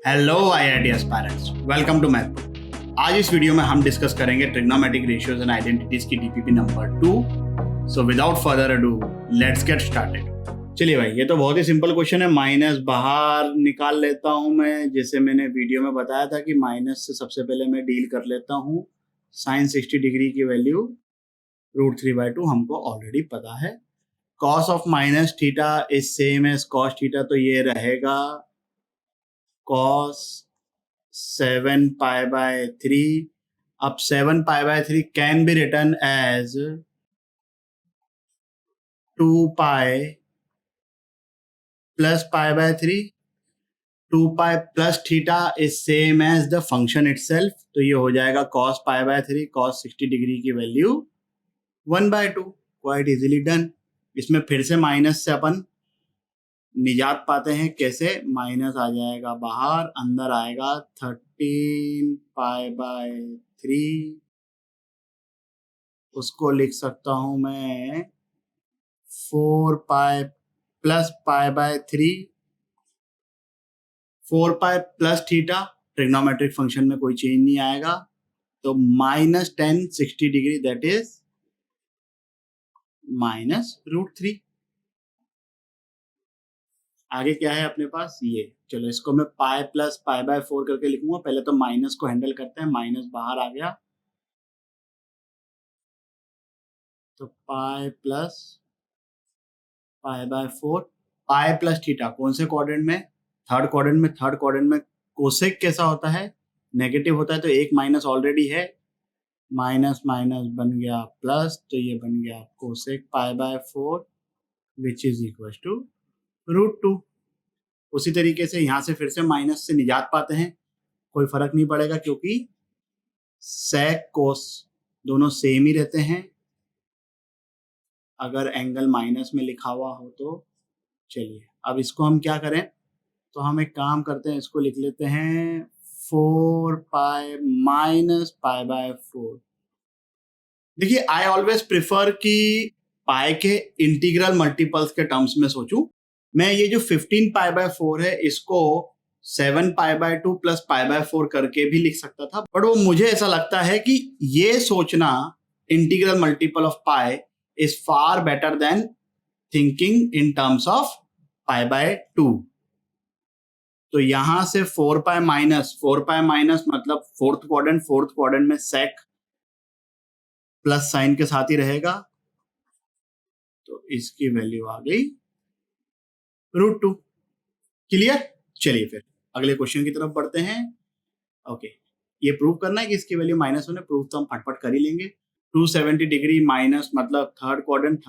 Hello IIT aspirants, welcome to math. आज इस video में हम डिस्कस करेंगे ट्रिग्नोमेट्रिक रेशियोज एंड आइडेंटिटीज की DPP number 2। So without further ado let's get started. चलिए भाई, ये तो बहुत ही सिंपल क्वेश्चन है। माइनस बाहर निकाल लेता हूं मैं, जैसे मैंने वीडियो में बताया था कि माइनस से सबसे पहले मैं डील कर लेता हूं। साइन 60 डिग्री की वैल्यू √3/2 हमको ऑलरेडी पता है। Cos of minus theta is same as cos theta, तो ये रहेगा cos 7π/3। अब 7π/3 can be written as 2π plus π/3। 2π plus theta is same as the function itself, तो ये हो जाएगा cos π/3 cos 60 डिग्री की वैल्यू 1/2। Quite easily done. इसमें फिर से माइनस से अपन निजात पाते हैं। कैसे? माइनस आ जाएगा बाहर, अंदर आएगा 13π/3। उसको लिख सकता हूं मैं 4π plus π/3। 4π plus theta trigonometric function में कोई चेंज नहीं आएगा, तो -10 60 डिग्री दैट इज -√3। आगे क्या है अपने पास? ये चलो, इसको मैं पाई प्लस π/4 करके लिखूंगा। पहले तो माइनस को हैंडल करते हैं। माइनस बाहर आ गया, तो pi plus π/4। Pi plus theta कौन से क्वाड्रेंट में? थर्ड क्वाड्रेंट में। थर्ड क्वाड्रेंट में कोसेक कैसा होता है? नेगेटिव होता है, तो एक माइनस ऑलरेडी है। माइनस माइनस बन गया प्लस, तो ये बन गया cosec π/4 which is equal to √2। उसी तरीके से यहां से फिर से माइनस से निजात पाते हैं। कोई फर्क नहीं पड़ेगा क्योंकि सेक कोस दोनों सेम ही रहते हैं अगर एंगल माइनस में लिखा हुआ हो तो। चलिए अब इसको हम क्या करें, तो हम एक काम करते हैं, इसको लिख लेते हैं 4π - π/4। देखिए, आई ऑलवेज प्रिफर कि पाई के इंटीग्रल मल्टीपल्स के टर्म्स में सोचूं। मैं ये जो 15π/4 है इसको 7π/2 प्लस π/4 करके भी लिख सकता था, बट वो मुझे ऐसा लगता है कि ये सोचना integral multiple of pi is far better than thinking in terms of π/2। तो यहां से 4π माइनस मतलब फोर्थ क्वाड्रेंट में सेक प्लस साइन के साथ ही रहेगा, तो इसकी वैल्यू आ गई √2। क्लियर? चलिए फिर अगले क्वेश्चन की तरफ बढ़ते हैं। ओके, ये प्रूव करना है कि इसकी वैल्यू -1 है। प्रूव तो हम फटफट कर ही लेंगे। 270 डिग्री माइनस मतलब थर्ड क्वाड्रेंट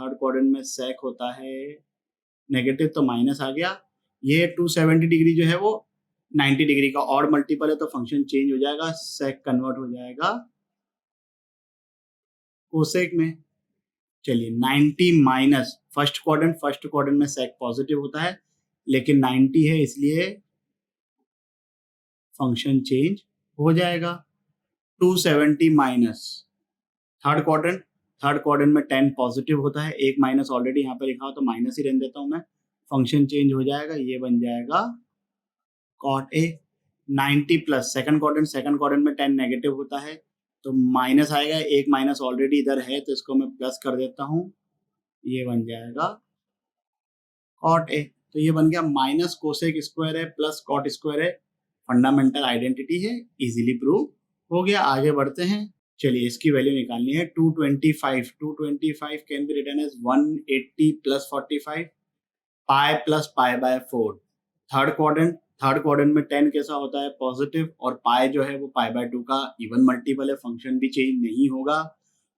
में सेक होता है नेगेटिव, तो माइनस आ गया। ये 270 डिग्री जो है वो 90 डिग्री का ऑड मल्टीपल है, तो फंक्शन चेंज हो जाएगा, सेक कन्वर्ट हो जाएगा कोसेक में। चलिए 90 माइनस फर्स्ट क्वाड्रेंट में सेक पॉजिटिव होता है, लेकिन 90 है इसलिए फंक्शन चेंज हो जाएगा। 270 माइनस थर्ड क्वाड्रेंट में 10 पॉजिटिव होता है, एक माइनस ऑलरेडी यहाँ पे लिखा हो तो माइनस ही रहने देता हूं मैं। फंक्शन चेंज हो जाएगा, ये बन जाएगा cot A। 90 plus second quadrant में 10 नेगेटिव होता है, तो माइनस आएगा, एक माइनस ऑलरेडी इधर है तो इसको मैं प्लस कर देता हूं, ये बन जाएगा cot A। तो ये बन गया माइनस कोसेक स्क्वायर है प्लस कॉट स्क्वायर है। फंडामेंटल आइडेंटिटी है, इजीली प्रूव हो गया। आगे बढ़ते हैं। चलिए इसकी वैल्यू निकालनी है। 225 can be written as 180 plus 45 pi plus π/4। Third quadrant में 10 कैसा होता है? पॉजिटिव, और पाई जो है वो π/2 का इवन मल्टीपल है, फंक्शन भी चेंज नहीं होगा,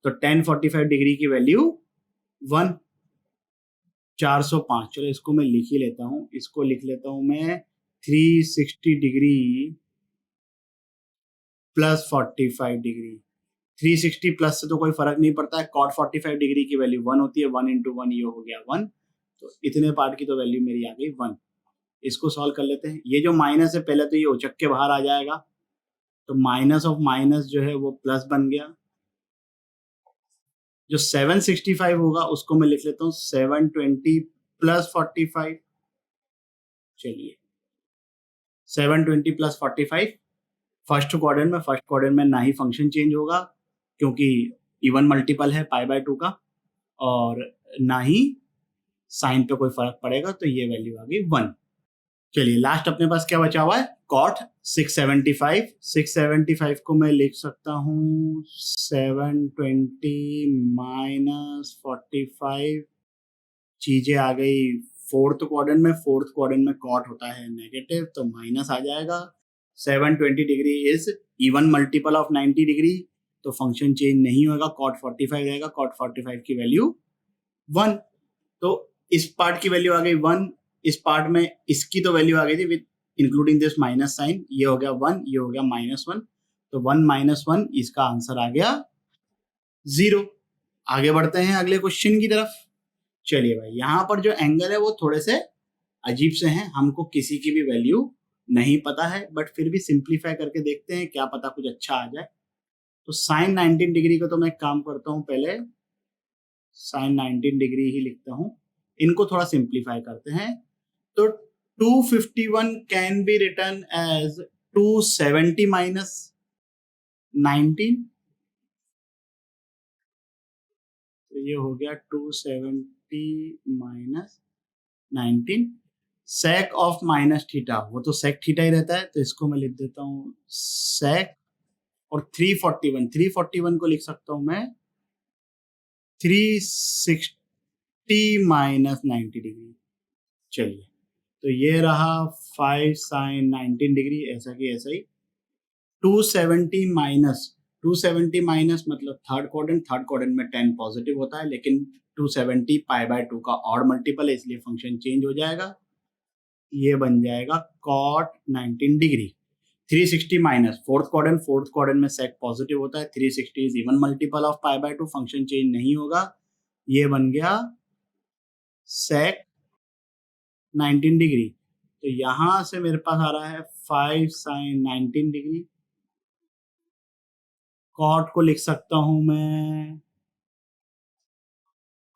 तो 1045 डिग्री की वैल्यू 1 405। चलो इसको मैं लिख ही लेता हूं, इसको लिख लेता हूं मैं 360 डिग्री प्लस 45 डिग्री। 360 प्लस से तो कोई फर्क नहीं पड़ता है, cot 45 डिग्री की वैल्यू 1 होती है, 1 × 1 ये हो गया 1, तो इतने पार्ट की तो वैल्यू मेरी आ गई 1। इसको सॉल्व कर लेते हैं। ये जो माइनस है पहले तो ये उचक के बाहर आ जाएगा, तो माइनस ऑफ माइनस जो है वो प्लस बन गया। जो 765 होगा उसको मैं लिख लेता हूँ 720 प्लस 45। चलिए 720 प्लस 45 फर्स्ट क्वाड्रेंट में ना ही फंक्शन चेंज होगा क्योंकि इवन मल्टीपल है पाई बाय 2 का, और ना ही साइन पे कोई फर्क पड़ेगा, तो ये वैल्यू आ गई 1। चलिए लास्ट अपने पास क्या बचा हुआ है, कॉट 675। 675 को मैं लिख सकता हूँ 720 माइनस 45, चीजें आ गई फोर्थ क्वाड्रेंट में कॉट होता है नेगेटिव, तो माइनस आ जाएगा। 720 degree is even multiple of 90 degree, तो फंक्शन चेंज नहीं होगा, कॉट 45 रहेगा। कॉट 45 की वैल्यू 1, तो इस पार्ट की वैल्यू आ गई 1, इस पार्ट में इसकी तो वैल्यू आ गई थी with including this minus sign, ये हो गया 1, ये हो गया -1, तो 1 - 1 इसका आंसर आ गया 0। आगे बढ़ते हैं अगले क्वेश्चन की तरफ। चलिए भाई, यहाँ पर जो एंगल है वो थोड़े से अजीब से हैं, हमको किसी की भी वैल्यू नहीं पता है, बट फिर भी सिंप्लीफाई करके देखते हैं, क्या पता कुछ अच्छा आ जाए। तो साइन 19 डिग्री को तो मैं काम करता हूँ, पहले साइन 19 डिग्री ही लिखता हूँ, इनको थोड़ा सिंप्लीफाई करते हैं। तो 251 can be written as 270 minus 19, तो ये हो गया 270 minus 19। Sec of minus theta, वो तो सेक थीटा ही रहता है, तो इसको मैं लिख देता हूँ सेक, और 341 को लिख सकता हूं मैं 360 माइनस 90 डिग्री। चलिए, तो ये रहा 5 साइन 19 डिग्री, ऐसा कि ऐसा ही। 270 माइनस मतलब थर्ड क्वाड्रेंट में 10 पॉजिटिव होता है, लेकिन 270 पाई बाय 2 का ऑड मल्टीपल है, इसलिए फंक्शन चेंज हो जाएगा, ये बन जाएगा cot 19 degree. 360 minus fourth quadrant में सेक पॉजिटिव होता है, 360 is even multiple of pi by 2, function change नहीं होगा, ये बन गया सेक 19 डिग्री। तो यहां से मेरे पास आ रहा है 5 साइन 19 डिग्री। कॉट को लिख सकता हूं मैं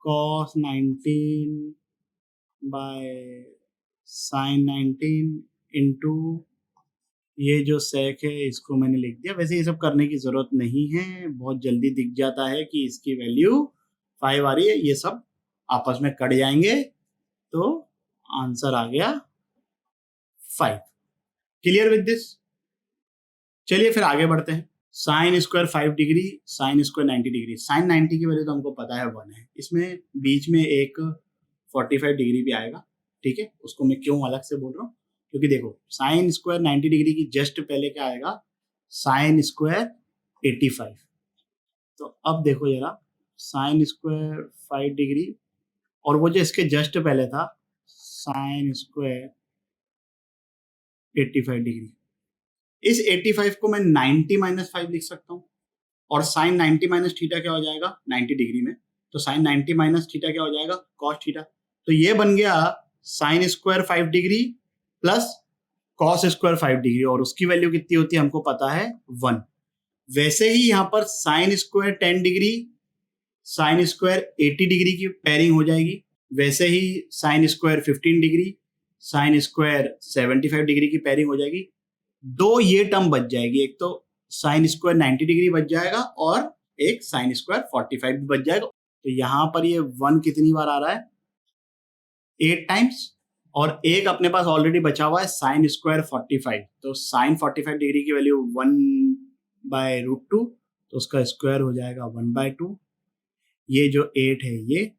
कॉस 19 बाय साइन 19 इंटू ये जो सेक है इसको मैंने लिख दिया। वैसे ये सब करने की जरूरत नहीं है, बहुत जल्दी दिख जाता है कि इसकी वैल्यू 5 आ रही है, ये सब आपस में कट जाएंगे, तो आंसर आ गया 5। Clear with this? चलिए फिर आगे बढ़ते हैं। Sine square 5 degree, sine square 90 degree. Sine 90 की वैल्यू तो हमको पता है 1 है, इसमें बीच में एक 45 डिग्री भी आएगा, ठीक है। उसको मैं क्यों अलग से बोल रहा हूँ, क्योंकि देखो साइन स्क्वायर 90 डिग्री की जस्ट पहले क्या आएगा, साइन स्क्वायर 85। तो अब देखो जरा, साइन स्क्वायर 5 डिग्री और वो जो इसके जस्ट पहले था साइन स्क्वायर 85 डिग्री, इस 85 को मैं 90 माइनस 5 लिख सकता हूँ, और साइन 90 माइनस थीटा क्या हो जाएगा 90 डिग्री में, तो साइन 90 माइनस थीटा क्या हो जाएगा कॉस थीटा। तो ये बन गया sign square 5 degree plus cos square 5 degree, और उसकी वैल्यू कितनी होती है हमको पता है 1। वैसे ही यहाँ पर sine square 10 degree sine square 80 degree की पेयरिंग हो जाएगी, वैसे ही sine square 15 degree sine square 75 degree की पेयरिंग हो जाएगी। दो ये टर्म बच जाएगी, एक तो साइन स्क्वायर 90 डिग्री बच जाएगा और एक साइन स्क्वायर 45 भी बच जाएगा। तो यहां पर ये 1 कितनी बार आ रहा है 8 टाइम्स, और एक अपने पास ऑलरेडी बचा हुआ है साइन स्क्वायर 45, तो साइन 45 डिग्री की वैल्यू 1/√2, तो उसका स्क्वायर हो जाएगा 1/2। ये जो 8 है ये,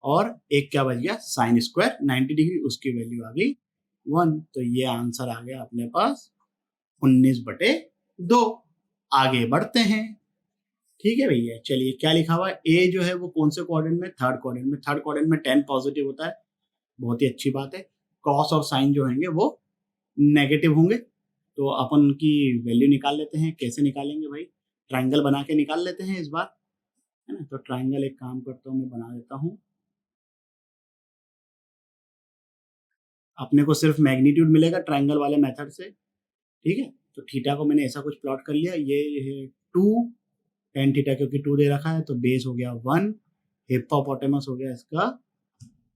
और एक क्या बच गया साइन स्क्वायर 90 डिग्री, उसकी वैल्यू आ गई 1, तो ये आंसर आ गया अपने पास 19/2। आगे बढ़ते हैं, ठीक है भैया। चलिए क्या लिखा हुआ है, ए जो है वो कौन से क्वाड्रेंट में, थर्ड क्वाड्रेंट में 10 पॉजिटिव होता है, बहुत ही अच्छी बात है। कॉस और साइन जो होंगे वो नेगेटिव होंगे, तो अपन उनकी वैल्यू निकाल लेते हैं। कैसे निकालेंगे भाई, ट्राइंगल बना के निकाल लेते हैं इस बार, है ना। तो ट्राइंगल एक काम करता हूँ मैं बना देता हूँ, अपने को सिर्फ मैग्नीट्यूड मिलेगा ट्राइंगल वाले मेथड से, ठीक है। तो थीटा को मैंने ऐसा कुछ प्लॉट कर लिया, ये है 2 टेन थीटा, क्योंकि 2 दे रखा है, तो बेस हो गया 1, हिप्पोपोटेमस हो गया इसका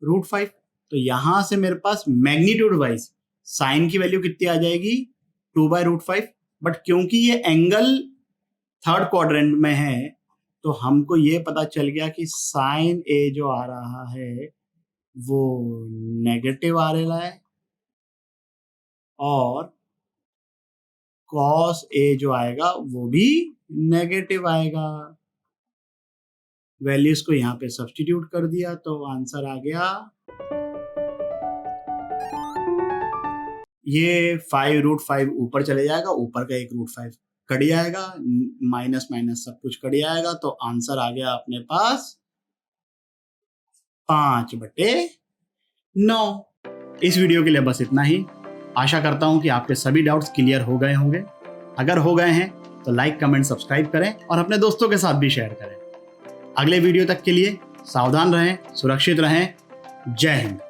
√5। तो यहां से मेरे पास मैग्नीट्यूड वाइज साइन की वैल्यू कितनी आ जाएगी 2/√5। बट क्योंकि ये एंगल थर्ड क्वाड्रेंट में है तो हमको ये पता चल गया कि साइन ए जो आ रहा है वो नेगेटिव आ रहा है और कॉस ए जो आएगा वो भी नेगेटिव आएगा। वैल्यूज को यहाँ पे सब्स्टिट्यूट कर दिया तो आंसर आ गया ये 5√5 ऊपर चले जाएगा, ऊपर का एक √5 कट जाएगा, माइनस माइनस सब कुछ कट जाएगा तो आंसर आ गया अपने पास 5/9। इस वीडियो के लिए बस इतना ही। आशा करता हूं कि आपके सभी डाउट्स क्लियर हो गए होंगे। अगर हो गए हैं तो लाइक कमेंट सब्सक्राइब करें और अपने दोस्तों के साथ भी शेयर करें। अगले वीडियो तक के लिए सावधान रहें, सुरक्षित रहें। जय हिंद।